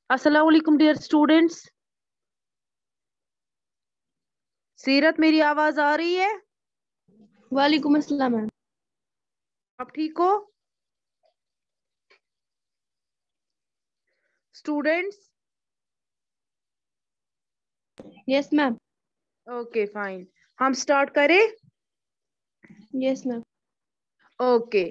अस्सलाम वालेकुम dear students. सीरत, मेरी आवाज आ रही है? वालेकुम अस्सलाम मैम। आप ठीक हो students? Yes ma'am. Okay fine, हम स्टार्ट करें। Yes ma'am. ओके,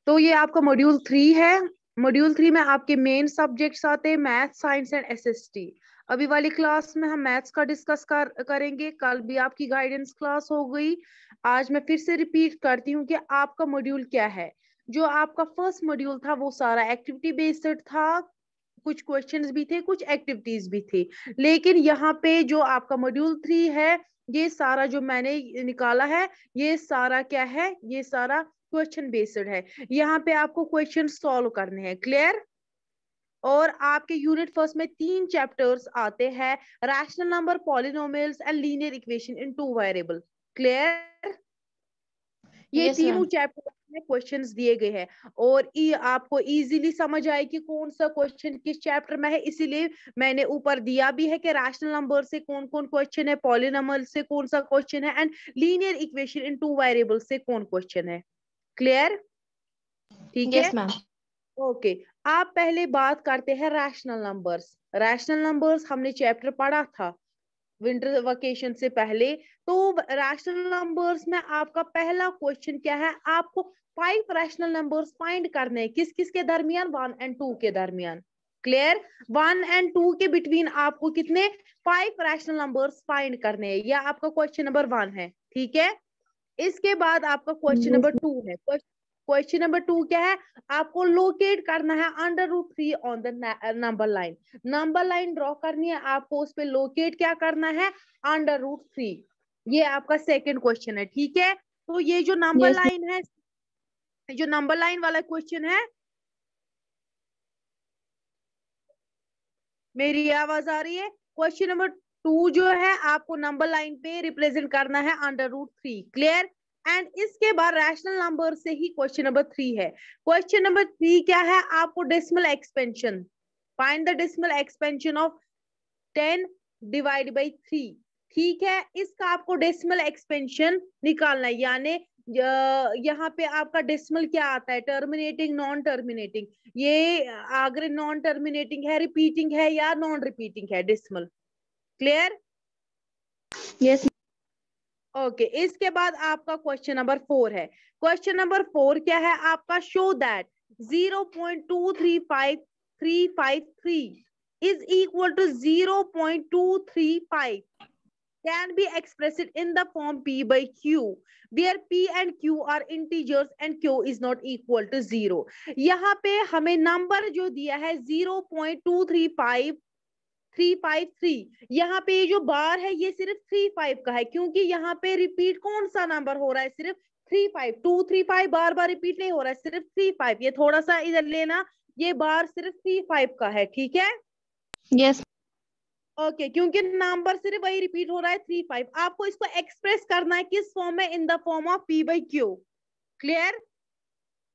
तो ये आपका मॉड्यूल 3 है। मॉड्यूल 3 में आपके मेन सब्जेक्ट्स आते हैं मैथ, साइंस एंड एसएसटी। अभी वाली क्लास में हम मैथ्स का डिस्कस करेंगे। कल भी आपकी गाइडेंस क्लास हो गई। आज मैं फिर से रिपीट करती हूँ कि आपका मॉड्यूल क्या है। जो आपका फर्स्ट मॉड्यूल था वो सारा एक्टिविटी बेस्ड था। कुछ क्वेश्चंस भी थे, कुछ एक्टिविटीज भी थी। लेकिन यहाँ पे जो आपका मॉड्यूल 3 है, ये सारा जो मैंने निकाला है, ये सारा क्या है, ये सारा क्वेश्चन बेस्ड है। यहाँ पे आपको क्वेश्चन सॉल्व करने हैं। क्लियर? और आपके यूनिट फर्स्ट में 3 चैप्टर्स आते हैं, rational number, polynomials and linear equation in 2 variable. Clear? ये यस तीनों मैम। चैप्टर में क्वेश्चंस दिए गए हैं। और आपको इजीली समझ आए कि कौन सा क्वेश्चन किस चैप्टर में है, इसीलिए मैंने ऊपर दिया भी है कि रैशनल नंबर से कौन कौन क्वेश्चन है, पॉलिनोमियल से कौन सा क्वेश्चन है, and linear equation in 2 variable से कौन क्वेश्चन है। क्लियर? ठीक है। Yes ma'am. ओके, आप पहले बात करते हैं रैशनल नंबर्स। रैशनल नंबर्स हमने चैप्टर पढ़ा था विंटर वेकेशन से पहले। तो रैशनल नंबर्स में आपका पहला क्वेश्चन क्या है, आपको 5 रैशनल नंबर्स फाइंड करने हैं। किस किस के दरमियान? 1 और 2 के दरमियान। क्लियर? 1 और 2 के बिटवीन आपको कितने 5 रैशनल नंबर्स फाइंड करने हैं। यह आपका क्वेश्चन नंबर 1 है। ठीक है। इसके बाद आपका क्वेश्चन नंबर यस 2 है। क्वेश्चन नंबर 2 क्या है, आपको लोकेट करना है √3 on the number line. Number line draw करनी है आपको, उस पे लोकेट क्या करना है, √3। ये आपका सेकंड क्वेश्चन है। ठीक है। तो ये जो नंबर यस लाइन है, जो नंबर लाइन वाला क्वेश्चन है, मेरी आवाज आ रही है? क्वेश्चन नंबर 2 जो है, आपको नंबर लाइन पे रिप्रेजेंट करना है √3। क्लियर? एंड इसके बाद रैशनल नंबर से ही क्वेश्चन नंबर 3 है। क्वेश्चन नंबर 3 क्या है, आपको decimal expansion, find the decimal expansion of 10 divide by 3। ठीक है, इसका आपको डेसिमल एक्सपेंशन निकालना है। यानी यहाँ पे आपका डेसिमल क्या आता है, टर्मिनेटिंग, नॉन टर्मिनेटिंग। ये अगर नॉन टर्मिनेटिंग है, रिपीटिंग है या नॉन रिपीटिंग है डेसिमल। क्लियर? यस। ओके, इसके बाद आपका क्वेश्चन नंबर 4 है। क्वेश्चन नंबर 4 क्या है आपका, show that 0.235353 is equal to 0.235 can be expressed in the form P by Q, where P and Q are integers and Q is not equal to 0। यहाँ पे हमें नंबर जो दिया है 0.2353। यहाँ पे ये जो बार है ये सिर्फ 35 का है, क्योंकि यहाँ पे रिपीट कौन सा नंबर हो रहा है, सिर्फ 35। 235 बार बार रिपीट नहीं हो रहा है, सिर्फ 35। ये थोड़ा सा इधर लेना, ये बार सिर्फ 35 का है। ठीक है। यस। ओके, क्योंकि नंबर सिर्फ वही रिपीट हो रहा है 35। आपको इसको एक्सप्रेस करना है किस फॉर्म में, in the form of P by Q। Clear?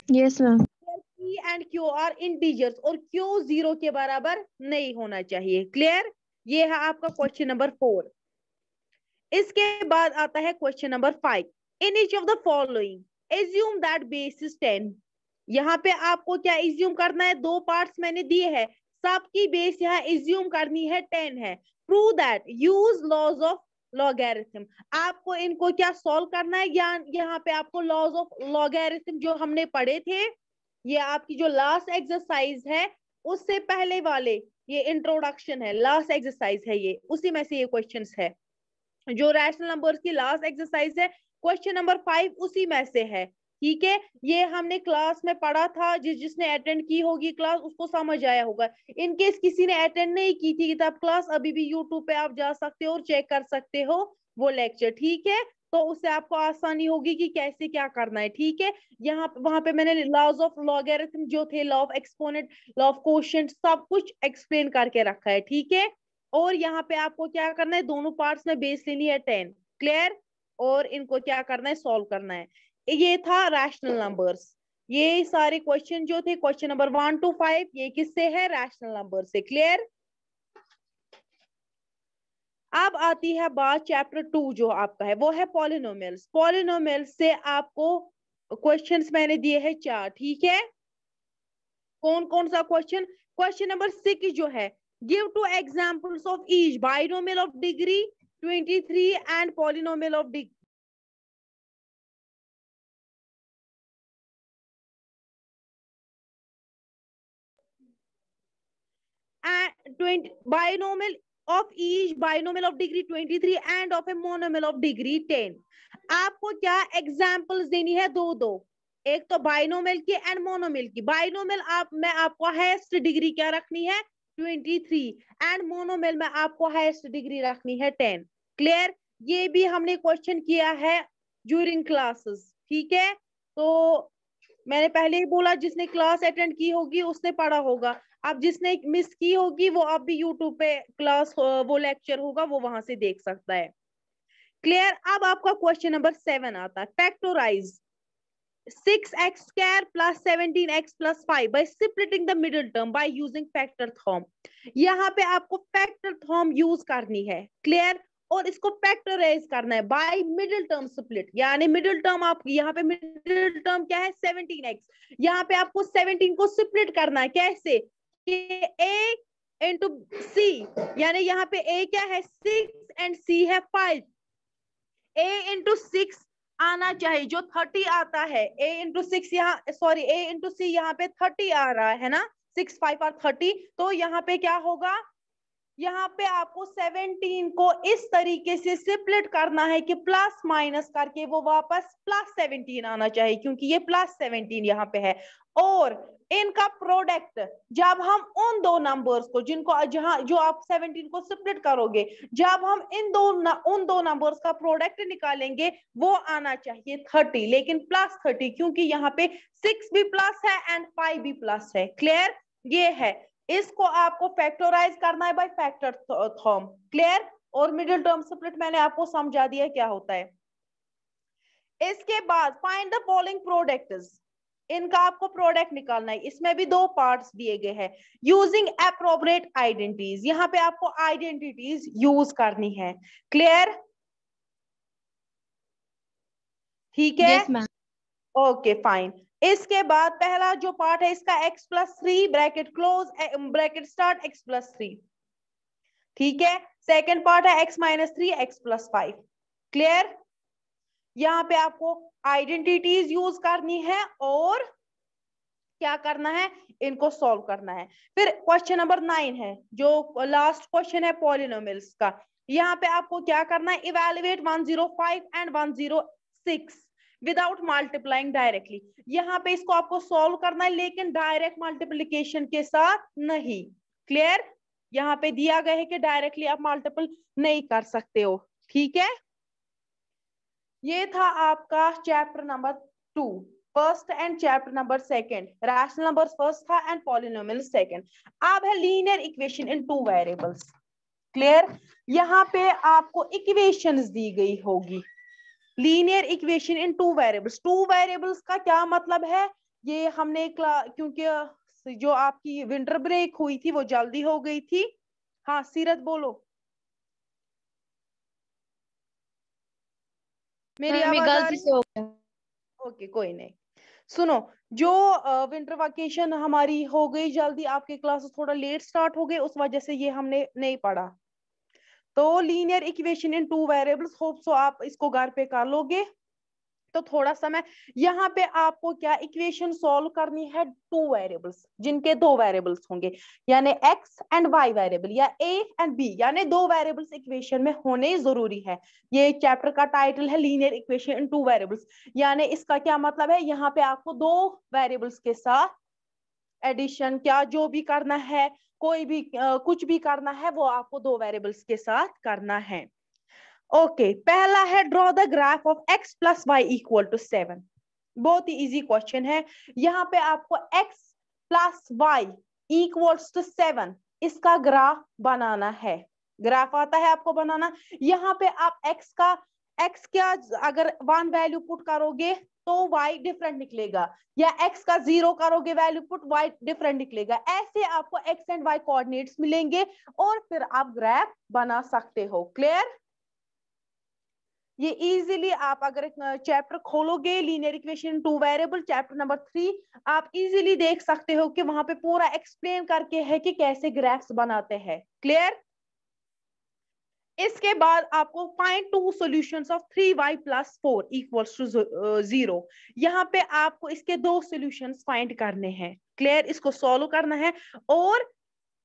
Yes ma'am. P and Q are integers और Q 0 के बराबर नहीं होना चाहिए। क्लियर? ये है आपका क्वेश्चन नंबर 4। इसके बाद आता है question number 5। In each of the following assume that base is 10। यहाँ पे आपको क्या एज्यूम करना है, 2 पार्ट्स मैंने दिए हैं, सबकी बेस यहाँ एज्यूम करनी है 10 है। Prove that, use laws of logarithm. आपको इनको क्या सॉल्व करना है, यहाँ पे आपको लॉज ऑफ लॉगरिथम जो हमने पढ़े थे, ये आपकी जो लास्ट एक्सरसाइज है उससे पहले वाले, ये इंट्रोडक्शन है, लास्ट एक्सरसाइज है, ये उसी में से ये क्वेश्चंस है। जो रैशनल नंबर्स की लास्ट एक्सरसाइज है, क्वेश्चन नंबर 5 उसी में से है। ठीक है, ये हमने क्लास में पढ़ा था, जिसने अटेंड की होगी क्लास उसको समझ आया होगा। इनकेस किसी ने अटेंड नहीं की थी किताब क्लास, अभी भी यूट्यूब पे आप जा सकते हो और चेक कर सकते हो वो लेक्चर। ठीक है, तो उससे आपको आसानी होगी कि कैसे क्या करना है। ठीक है, यहाँ वहां पे मैंने लॉज ऑफ लॉगरिथम जो थे, law of exponent, law of quotient, सब कुछ एक्सप्लेन करके रखा है। ठीक है, और यहाँ पे आपको क्या करना है, दोनों पार्ट्स में बेस लेनी है 10। क्लियर? और इनको क्या करना है, सॉल्व करना है। ये था रैशनल नंबर्स। ये सारे क्वेश्चन जो थे, क्वेश्चन नंबर 1 to 5, ये किससे है, रैशनल नंबर से। क्लियर? अब आती है बात चैप्टर 2 जो आपका है, वो है पॉलिनोमियल्स। पॉलिनोमियल्स से आपको क्वेश्चंस मैंने दिए हैं 4, ठीक है। कौन कौन सा क्वेश्चन? क्वेश्चन नंबर 6 जो है, give 2 examples of each binomial of degree 23 and polynomial of degree binomial of each binomial of degree 23 and of a monomial of degree 10। आपको क्या एग्जांपल्स देनी है? दो, एक तो बाइनोमियल की एंड मोनोमियल की। बाइनोमियल में आपको हाईएस्ट डिग्री क्या रखनी है? 23 एंड मोनोमियल में आपको हाईएस्ट डिग्री रखनी है 10। क्लियर? ये भी हमने क्वेश्चन किया है ड्यूरिंग क्लासेस, ठीक है। तो मैंने पहले ही बोला जिसने क्लास अटेंड की होगी उसने पढ़ा होगा। अब जिसने मिस की होगी वो अब भी यूट्यूब पे क्लास वो लेक्चर होगा, वो वहां से देख सकता है। क्लियर? अब आपका क्वेश्चन नंबर 7 आता है, factorise 6x² plus 17x plus 5 by splitting the middle term by using factor thorm। यहाँ पे आपको फैक्टर थॉर्म यूज करनी है। क्लियर? और इसको फैक्टराइज करना है बाय मिडिल टर्म स्प्लिट, यानी मिडिल टर्म आप यहाँ पे मिडिल टर्म क्या है? 17x। यहाँ पे आपको 17 को स्प्लिट करना है। कैसे? a इंटू सी, यानी यहाँ पे a क्या है? 6 एंड c है 5। a इंटू 6 आना चाहिए, जो 30 आता है। a इंटू 6 यहाँ, सॉरी a इंटू c यहाँ पे 30 आ रहा है ना, 6 5 और 30। तो यहाँ पे क्या होगा? यहाँ पे आपको 17 को इस तरीके से स्प्लिट करना है कि प्लस माइनस करके वो वापस प्लस 17 आना चाहिए, क्योंकि ये प्लस 17 यहाँ पे है। और इनका प्रोडक्ट जब हम उन दो नंबर्स को, जिनको जहां जो आप 17 को स्प्लिट करोगे, जब हम उन दो नंबर्स का प्रोडक्ट निकालेंगे वो आना चाहिए 30, लेकिन प्लस 30, क्योंकि यहाँ पे 6 भी प्लस है एंड 5 भी प्लस है। क्लियर? ये है, इसको आपको फैक्टराइज करना है बाय फैक्टर थॉर्म। क्लियर? और मिडिल टर्म स्प्लिट मैंने आपको समझा दिया क्या होता है। इसके बाद फाइंड द फॉलोइंग प्रोडक्ट्स, इनका आपको प्रोडक्ट निकालना है। इसमें भी 2 पार्ट्स दिए गए हैं। यूजिंग एप्रोप्रिएट आइडेंटिटीज, यहाँ पे आपको आइडेंटिटीज यूज करनी है। क्लियर? ठीक है? Yes, ma'am. Okay fine. इसके बाद पहला जो पार्ट है इसका x+3 bracket close bracket start x+3, ठीक है। सेकंड पार्ट है x-3 x+5। क्लियर? यहाँ पे आपको आइडेंटिटीज यूज करनी है और क्या करना है? इनको सॉल्व करना है। फिर क्वेश्चन नंबर 9 है, जो लास्ट क्वेश्चन है पॉलिनोमियल्स का। यहाँ पे आपको क्या करना है? Evaluate 105 and 106 without multiplying directly. यहाँ पे इसको आपको सॉल्व करना है, लेकिन डायरेक्ट मल्टीप्लिकेशन के साथ नहीं। क्लियर? यहाँ पे दिया गया है कि डायरेक्टली आप मल्टीपल नहीं कर सकते हो, ठीक है। ये था आपका chapter number 2 first and chapter number 2 rational numbers first था एंड पॉलिनोमियल सेकंड। अब है linear equation in 2 variables. Clear? यहाँ पे आपको इक्वेशंस दी गई होगी, linear equation in 2 variables. 2 variables का क्या मतलब है? ये हमने क्योंकि जो आपकी विंटर ब्रेक हुई थी वो जल्दी हो गई थी। हाँ सीरत बोलो, मेरी आवाज आ गलती रही से है? हो गया। ओके कोई नहीं। सुनो, जो विंटर वेकेशन हमारी हो गई जल्दी, आपके क्लासेस थोड़ा लेट स्टार्ट हो गए, उस वजह से ये हमने नहीं पढ़ा। तो linear equation in 2 variables, hope so आप इसको घर पे कर लोगे। तो थोड़ा समय यहाँ पे आपको क्या इक्वेशन सॉल्व करनी है? 2 वेरिएबल्स जिनके 2 वेरिएबल्स होंगे, यानी x एंड y वेरिएबल या a एंड b, यानी 2 वेरिएबल्स इक्वेशन में होने जरूरी है। ये चैप्टर का टाइटल है लीनियर इक्वेशन इन 2 वेरिएबल्स, यानी इसका क्या मतलब है? यहाँ पे आपको 2 वेरिएबल्स के साथ एडिशन क्या जो भी करना है, कोई भी कुछ भी करना है, वो आपको 2 वेरिएबल्स के साथ करना है। ओके पहला है draw the graph of x plus y equal to 7। बहुत ही इजी क्वेश्चन है। यहाँ पे आपको x plus y equals to 7 इसका ग्राफ बनाना है। ग्राफ आता है आपको बनाना। यहाँ पे आप x क्या अगर 1 वैल्यू पुट करोगे तो y डिफरेंट निकलेगा, या x का 0 करोगे वैल्यू पुट, y डिफरेंट निकलेगा। ऐसे आपको x एंड y कोऑर्डिनेट्स मिलेंगे और फिर आप ग्राफ बना सकते हो। क्लियर? ये इजीली आप अगर चैप्टर खोलोगे linear equation two variable chapter number 3, आप इजीली देख सकते हो कि वहां पे पूरा एक्सप्लेन करके है कि कैसे ग्राफ्स बनाते हैं। क्लियर? इसके बाद आपको find two solutions of 3y + 4 equals to 0। यहाँ पे आपको इसके दो सॉल्यूशंस फाइंड करने हैं। क्लियर? इसको सॉल्व करना है और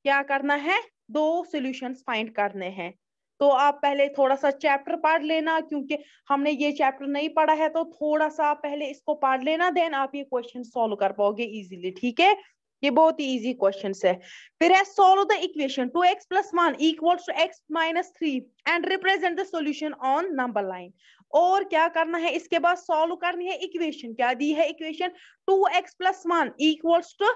क्या करना है, दो सॉल्यूशंस फाइंड करने हैं। तो आप पहले थोड़ा सा चैप्टर पढ़ लेना, क्योंकि हमने ये चैप्टर नहीं पढ़ा है, तो थोड़ा सा पहले इसको पढ़ लेना, देन आप ये क्वेश्चन सॉल्व कर पाओगे इजीली। ठीक है? ये बहुत ही इजी क्वेश्चन है। फिर है solve the equation 2x + 1 equals to x - 3 and represent the solution on number line. और क्या करना है, इसके बाद सॉल्व करनी है इक्वेशन। क्या दी है equation? 2x + 1 equals to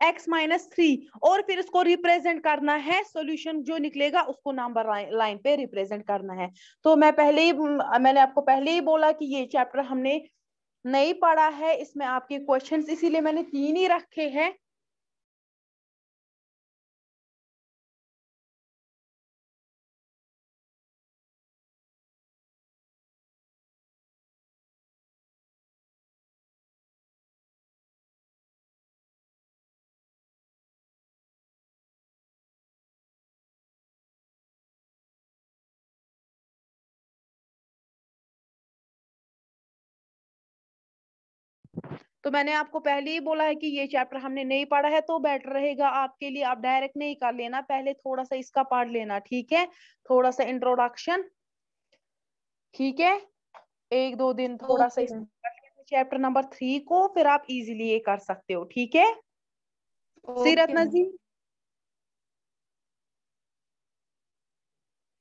x - 3, और फिर इसको रिप्रेजेंट करना है, सॉल्यूशन जो निकलेगा उसको नंबर लाइन पे रिप्रेजेंट करना है। तो मैंने आपको पहले ही बोला कि ये चैप्टर हमने नहीं पढ़ा है, इसमें आपके क्वेश्चंस इसीलिए मैंने 3 ही रखे हैं। तो मैंने आपको पहले ही बोला है कि ये चैप्टर हमने नहीं पढ़ा है, तो बेटर रहेगा आपके लिए आप डायरेक्ट नहीं कर लेना, पहले थोड़ा सा इसका पढ़ लेना। ठीक है? थोड़ा सा इंट्रोडक्शन। ठीक है? 1-2 दिन थोड़ा सा ओके चैप्टर नंबर 3 को, फिर आप इजीली ये कर सकते हो। ठीक है? सीरत ओके मैम। नजीर,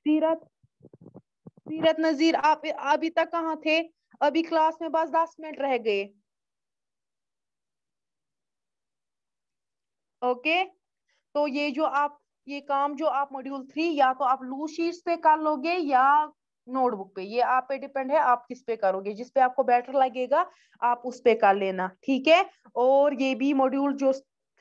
सीरत सीरत नजीर, आप अभी तक कहाँ थे? अभी क्लास में बस 10 मिनट रह गए। ओके, तो ये काम जो आप मॉड्यूल 3 या तो आप लूज शीट्स पे कर लोगे या नोटबुक पे, ये आप पे डिपेंड है आप किस पे करोगे, जिस पे आपको बेटर लगेगा आप उस पे कर लेना। ठीक है? और ये भी मॉड्यूल जो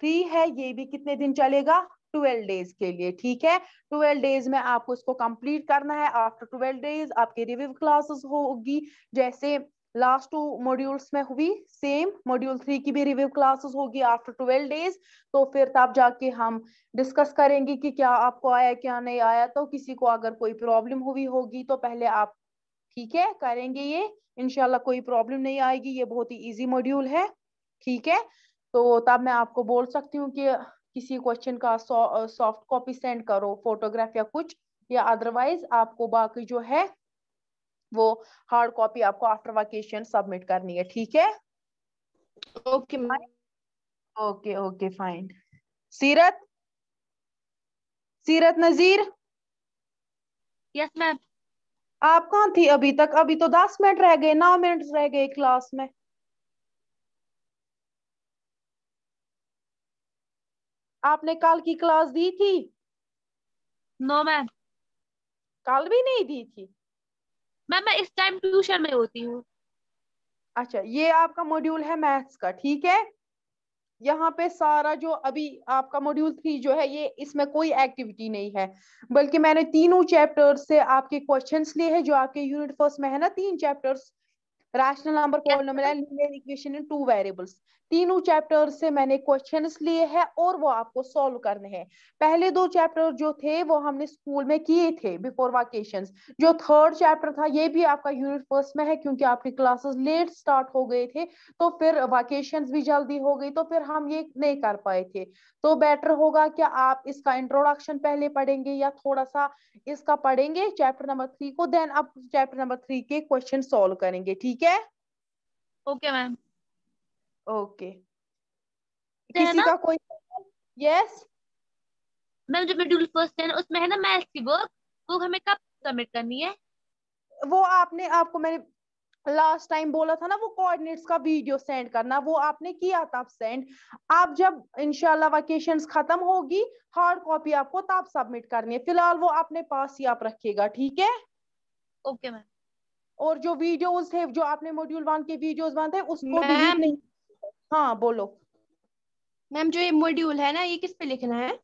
3 है ये भी कितने दिन चलेगा? 12 डेज के लिए। ठीक है? 12 डेज में आपको इसको कंप्लीट करना है। आफ्टर 12 डेज आपकी रिव्यू क्लासेस होगी, जैसे लास्ट 2 मॉड्यूल्स में हुई, सेम मॉड्यूल 3 की भी रिव्यू क्लासेस होगी आफ्टर 12 डेज। तो फिर तब जाके हम डिस्कस करेंगे कि क्या आपको आया क्या नहीं आया। तो किसी को अगर कोई प्रॉब्लम हुई होगी तो पहले आप, ठीक है, करेंगे ये, इंशाल्लाह कोई प्रॉब्लम नहीं आएगी, ये बहुत ही इजी मॉड्यूल है। ठीक है? तो तब मैं आपको बोल सकती हूँ कि किसी क्वेश्चन का सॉफ्ट कॉपी सेंड करो, फोटोग्राफ या कुछ, या अदरवाइज आपको बाकी जो है वो हार्ड कॉपी आपको आफ्टर वेकेशन सबमिट करनी है। ठीक है? Okay ma'am. Okay okay fine. सीरत सीरत नजीर, यस मैम। आप कहाँ थी अभी तक? अभी तो 10 मिनट रह गए, 9 मिनट रह गए क्लास में। आपने कल की क्लास दी थी? No ma'am. कल भी नहीं दी थी? मैम मैं इस टाइम ट्यूशन में होती हूँ। अच्छा, ये आपका मॉड्यूल है मैथ्स का। ठीक है? यहाँ पे सारा जो अभी आपका मॉड्यूल 3 जो है, ये इसमें कोई एक्टिविटी नहीं है, बल्कि मैंने तीनों चैप्टर्स से आपके क्वेश्चंस लिए हैं, जो आपके यूनिट फर्स्ट में है ना, 3 chapters, rational number, yes polynomial ma'am. And linear equation in 2 variables. तीनों चैप्टर से मैंने क्वेश्चंस लिए हैं और वो आपको सॉल्व करने हैं। पहले 2 चैप्टर जो थे वो हमने स्कूल में किए थे बिफोर वेकेशंस। जो थर्ड चैप्टर था ये भी आपका यूनिट फर्स्ट में है, क्योंकि आपकी क्लासेस लेट स्टार्ट हो गए थे, तो फिर वेकेशंस भी जल्दी हो गई, तो फिर हम ये नहीं कर पाए थे। तो बेटर होगा कि आप इसका इंट्रोडक्शन पहले पढ़ेंगे या थोड़ा सा इसका पढ़ेंगे चैप्टर नंबर 3 को, देन आप चैप्टर नंबर 3 के क्वेश्चन सॉल्व करेंगे। ठीक है? Okay ma'am. ओके। है किसी ना का कोई? यस। मैम, जो शेड्यूल फर्स्ट है ना, उसमें है ना मैथ्स की वर्क, वो हमें कब सबमिट करनी है? वो आपको मैंने लास्ट टाइम बोला था ना, वो कोऑर्डिनेट्स का वीडियो सेंड करना, वो आपने किया तब सेंड। आप जब इंशाल्लाह वेकेशंस खत्म होगी, हार्ड कॉपी आपको तब सबमिट करनी है, फिलहाल वो अपने पास ही आप रखिएगा। ठीक है? Okay ma'am. और जो वीडियोस थे, जो आपने मॉड्यूल 1 के वीडियोस बनाते हैं, उसको डिलीट मैम नहीं। हाँ बोलो। मैम जो ये मॉड्यूल है ना, ये किस पे लिखना है?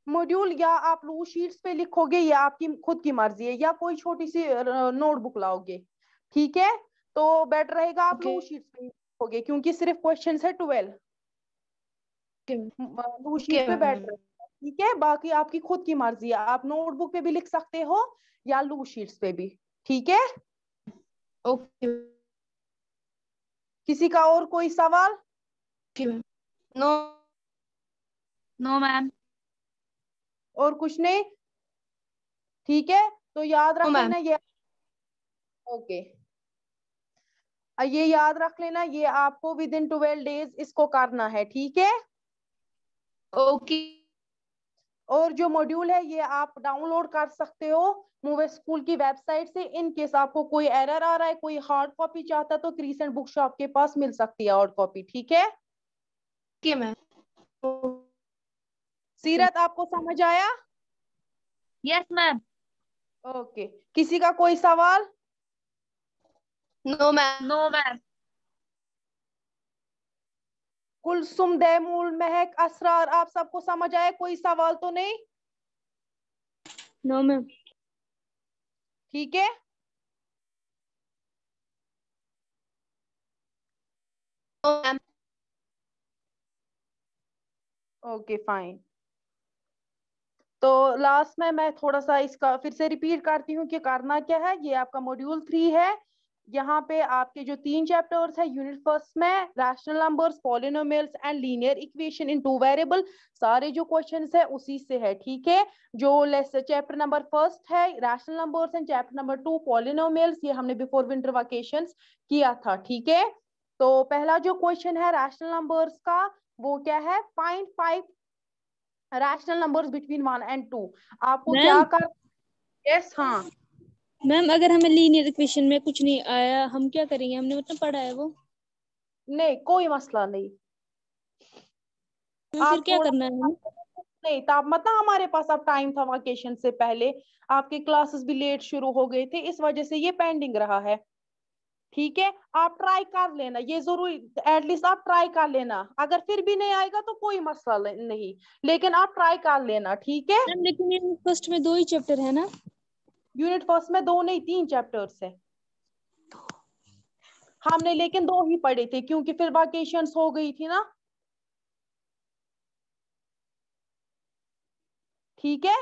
मॉड्यूल या आप लूज शीट्स पे लिखोगे या आपकी खुद की मर्जी है, या कोई छोटी सी नोटबुक लाओगे, ठीक है। तो बेटर रहेगा आप ओके लूज शीट्स पे लिखोगे, क्योंकि सिर्फ क्वेश्चन है 12। लूज ओके शीट पे बेटर, ठीक है। बाकी आपकी खुद की मर्जी है, आप नोटबुक पे भी लिख सकते हो या लूज शीट्स पे भी, ठीक है। ओके किसी का और कोई सवाल? No no ma'am. और कुछ नहीं, ठीक है। तो याद रख मैम लेना ये, ओके, ये याद रख लेना, ये आपको विद इन 12 डेज इसको करना है, ठीक है। ओके और जो मॉड्यूल है ये आप डाउनलोड कर सकते हो मूव स्कूल की वेबसाइट से। इन केस आपको कोई एरर आ रहा है, कोई हार्ड कॉपी चाहता है, तो क्रिसेंट बुक शॉप के पास मिल सकती है हार्ड कॉपी, ठीक है। Okay ma'am. सीरत आपको समझ आया? Yes ma'am. ओके, किसी का कोई सवाल? No ma'am. No ma'am. Kulsum, दैमूल, महक, असरार, आप सबको समझ आया? कोई सवाल तो नहीं? No ma'am. ठीक है। No ma'am. Okay fine. तो लास्ट में मैं थोड़ा सा इसका फिर से रिपीट करती हूँ कि करना क्या है। ये आपका मॉड्यूल 3 है। यहाँ पे आपके जो 3 चैप्टर्स है, यूनिट फर्स्ट में rational numbers, polynomials and linear equation in 2 variable, सारे जो क्वेश्चंस है उसी से है, ठीक है। जो चैप्टर नंबर फर्स्ट है rational numbers and chapter number 2 polynomials, ये हमने बिफोर विंटर वेकेशंस किया था, ठीक है। तो पहला जो क्वेश्चन है रैशनल नंबर्स का, वो क्या है, find 5 rational numbers between 1 and 2। आपको क्या मैम कर, यस, हाँ। मैम अगर हमें लीनियर इक्वेशन में कुछ नहीं आया, हम क्या करेंगे? हमने मतलब पढ़ा है वो। नहीं कोई मसला नहीं, तो फिर आप क्या थोड़ा करना है हमें? नहीं तब मत ना, हमारे पास अब टाइम था वेकेशन से पहले, आपके क्लासेस भी लेट शुरू हो गए थे, इस वजह से ये पेंडिंग रहा है, ठीक है। आप ट्राई कर लेना, ये जरूरी, एटलीस्ट आप ट्राई कर लेना। अगर फिर भी नहीं आएगा तो कोई मसला नहीं, लेकिन आप ट्राई कर लेना, ठीक है। मैम लेकिन ये फर्स्ट में 2 ही चैप्टर है ना? यूनिट फर्स्ट में 2 नहीं 3 चैप्टर्स है। हमने लेकिन 2 ही पढ़े थे, क्योंकि फिर वेकेशंस हो गई थी ना, ठीक है।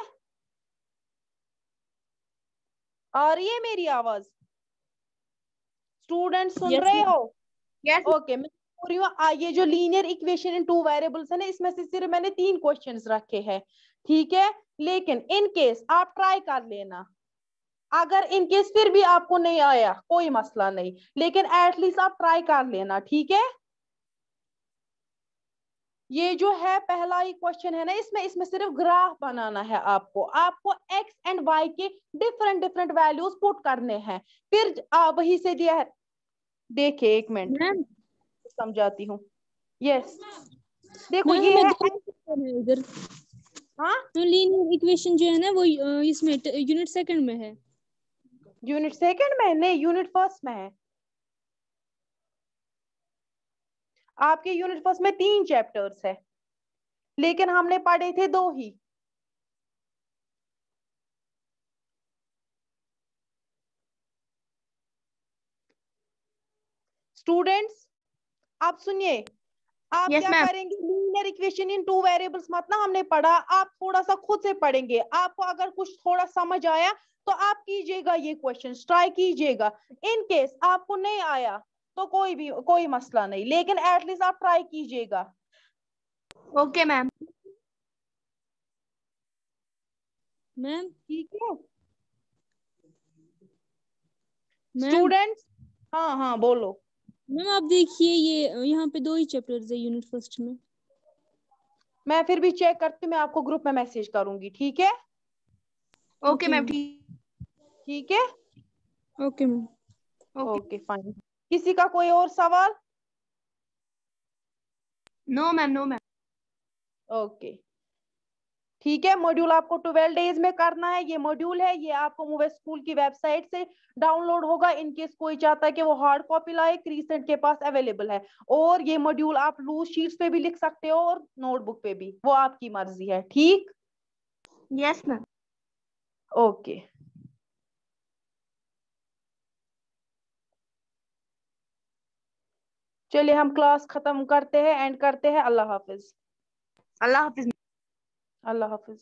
आ रही है मेरी आवाज? स्टूडेंट सुन यस रहे मैम। हो? यस ओके, मैं बोल रही हूँ, ये जो लीनियर इक्वेशन इन 2 वेरिएबल्स है ना, इसमें से सिर्फ मैंने 3 क्वेश्चंस रखे हैं, ठीक है। लेकिन इन केस आप ट्राई कर लेना, अगर इन केस फिर भी आपको नहीं आया कोई मसला नहीं, लेकिन एटलीस्ट आप ट्राई कर लेना, ठीक है। ये जो है पहला ही क्वेश्चन है ना, इसमें इसमें सिर्फ ग्राफ बनाना है आपको, आपको एक्स एंड वाई के डिफरेंट डिफरेंट वैल्यूज पुट करने हैं, फिर वही से दिया है। देखिए एक मिनट मैम समझाती हूँ, यस। देखो मैम ये हमें है 2 चैप्टर है इधर। हाँ, तो लीनियर इक्वेशन जो है ना वो इसमें यूनिट सेकंड में है। यूनिट सेकंड में नहीं, यूनिट फर्स्ट में है। आपके यूनिट फर्स्ट में 3 चैप्टर्स है, लेकिन हमने पढ़े थे 2 ही। स्टूडेंट्स आप सुनिए, आप यस क्या मैम। करेंगे, लीनियर इक्वेशन इन 2 वेरिएबल्स मत ना हमने पढ़ा, आप थोड़ा सा खुद से पढ़ेंगे। आपको अगर कुछ थोड़ा समझ आया तो आप कीजिएगा, ये क्वेश्चन ट्राई कीजिएगा। इन केस आपको नहीं आया तो कोई मसला नहीं, लेकिन एटलीस्ट आप ट्राई कीजिएगा, ओके मैम। मैम ठीक है। मैम स्टूडेंट्स, हाँ हाँ बोलो। मैम आप देखिए ये यहाँ पे 2 ही चैप्टर्स है यूनिट फर्स्ट में। मैं फिर भी चेक करती हूँ, मैं आपको ग्रुप में मैसेज करूंगी, ठीक है। Okay ma'am. ठीक। ठीक है, okay ma'am. Okay. Okay fine. किसी का कोई और सवाल? No ma'am. No ma'am. Okay, ठीक है, मॉड्यूल आपको 12 डेज में करना है। ये मॉड्यूल है, ये आपको मूव स्कूल की वेबसाइट से डाउनलोड होगा। इनकेस कोई चाहता है कि वो हार्ड कॉपी लाए, क्रीसेंट के पास अवेलेबल है। और ये मॉड्यूल आप लूज शीट्स पे भी लिख सकते हो और नोटबुक पे भी, वो आपकी मर्जी है। ठीक, यस मैम। ओके। चलिए हम क्लास खत्म करते हैं, एंड करते हैं। अल्लाह हाफिज। अल्लाह हाफिज। अल्लाह हाफिज।